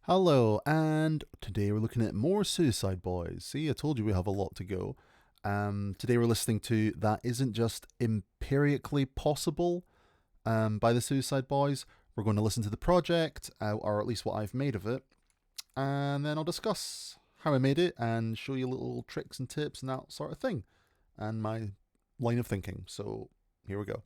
Hello, and today we're looking at more Suicide Boys. See, I told you we have a lot to go. Today we're listening to That Isn't Just Empirically Possible by the Suicide Boys. We're going to listen to the project, or at least what I've made of it, and then I'll discuss how I made it and show you little tricks and tips and that sort of thing, and my line of thinking. So, here we go.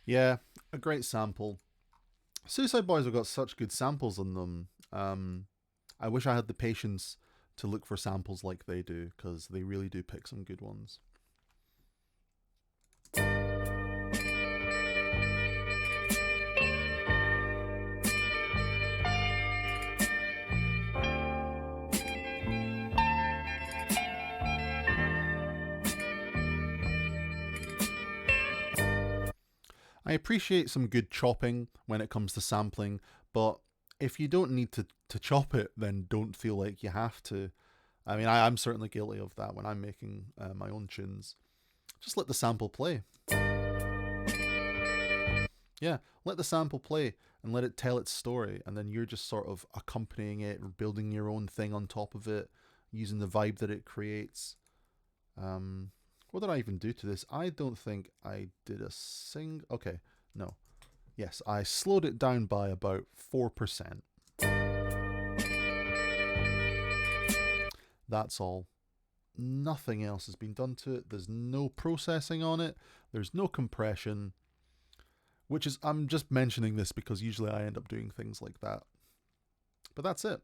Yeah, a great sample. Suicide Boys have got such good samples on them. I wish I had the patience to look for samples like they do, because they really do pick some good ones. I appreciate some good chopping when it comes to sampling, but if you don't need to chop it, then don't feel like you have to. I mean, I'm certainly guilty of that when I'm making my own tunes. Just let the sample play. Yeah, let the sample play and let it tell its story, and then you're just sort of accompanying it or building your own thing on top of it, using the vibe that it creates. What did I even do to this? I don't think I did a Okay, no. Yes, I slowed it down by about 4%. That's all. Nothing else has been done to it. There's no processing on it. There's no compression. Which is, I'm just mentioning this because usually I end up doing things like that. But that's it.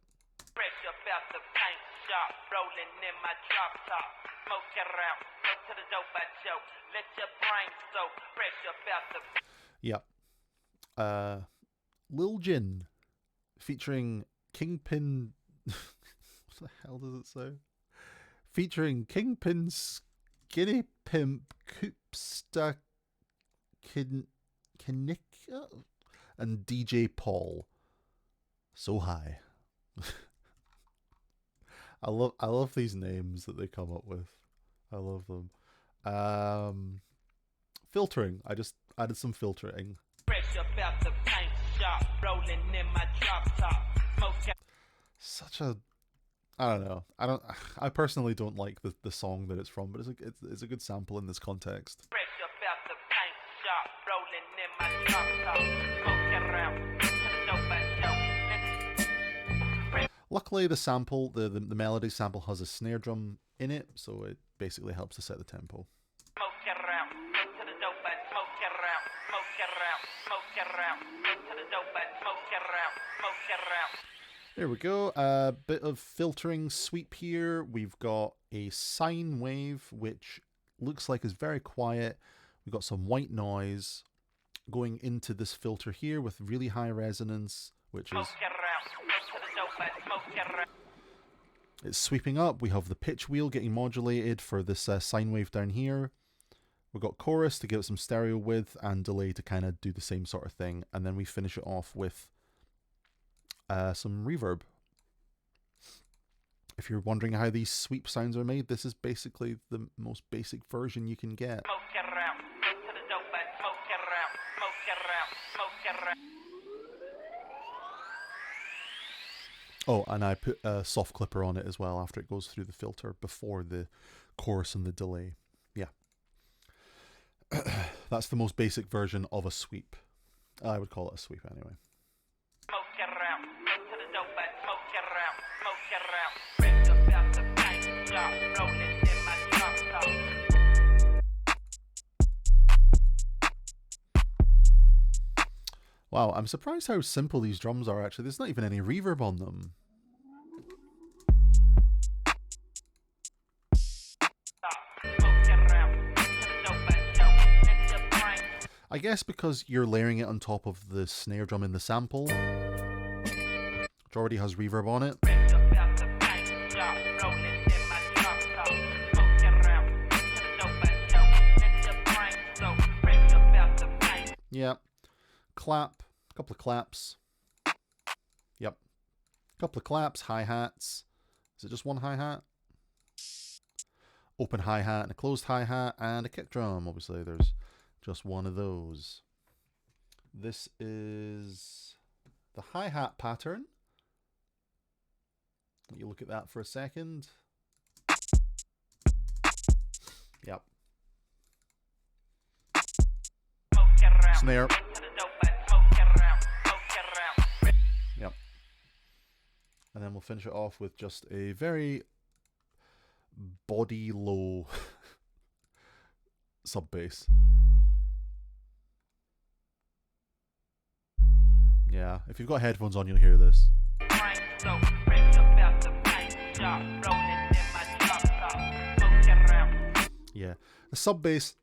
Yeah. Lil Jin featuring Kingpin. What the hell does it say? Featuring Kingpin, Skinny Pimp, Koopsta, Kinika, and DJ Paul. So high. I love these names that they come up with. I love them. Filtering. I just added some filtering. Such a, I don't know. I personally don't like the song that it's from, but it's a good sample in this context. Luckily, the sample, the melody sample has a snare drum in it, so it basically helps to set the tempo. There we go. A bit of filtering sweep here. We've got a sine wave, which looks like is very quiet. We've got some white noise going into this filter here with really high resonance, which is... It's sweeping up. We have the pitch wheel getting modulated for this sine wave down here. We've got chorus to give it some stereo width and delay to kind of do the same sort of thing. And then we finish it off with some reverb. If you're wondering how these sweep sounds are made, this is basically the most basic version you can get. Oh, and I put a soft clipper on it as well after it goes through the filter before the chorus and the delay. Yeah. That's the most basic version of a sweep. I would call it a sweep anyway. Wow, I'm surprised how simple these drums are actually. There's not even any reverb on them. I guess because you're layering it on top of the snare drum in the sample, which already has reverb on it. Yeah, clap, a couple of claps. Yep, a couple of claps, hi-hats. Is it just one hi-hat? Open hi-hat and a closed hi-hat and a kick drum. Obviously, there's just one of those. This is the hi-hat pattern. Let you look at that for a second. Yep. Snare. Yep. And then we'll finish it off with just a very body low sub bass. Yeah, if you've got headphones on, you'll hear this. Yeah, the sub bass,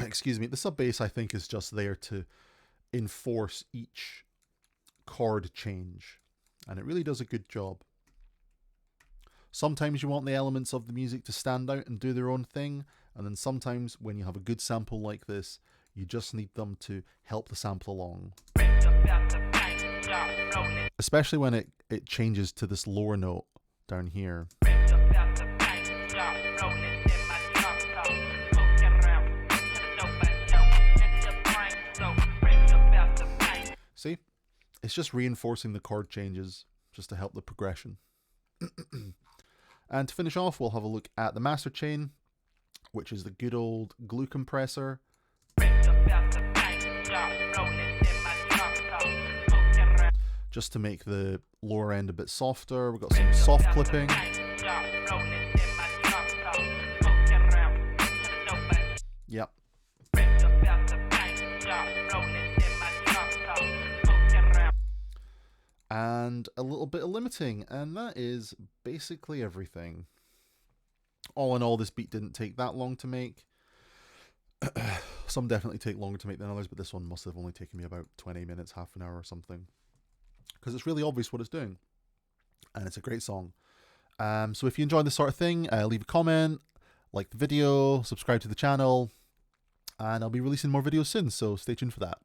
excuse me, the sub bass I think is just there to enforce each chord change, and it really does a good job. Sometimes you want the elements of the music to stand out and do their own thing, and then sometimes when you have a good sample like this, you just need them to help the sample along. Especially when it changes to this lower note down here. See? It's just reinforcing the chord changes just to help the progression. And to finish off, we'll have a look at the master chain, which is the good old glue compressor. Just to make the lower end a bit softer. We've got some soft clipping. Yep. And a little bit of limiting, and that is basically everything. All in all, this beat didn't take that long to make. Some definitely take longer to make than others, but this one must have only taken me about 20 minutes, half an hour or something. Because it's really obvious what it's doing. And it's a great song. So if you enjoyed this sort of thing, leave a comment, like the video, subscribe to the channel, and I'll be releasing more videos soon, so stay tuned for that.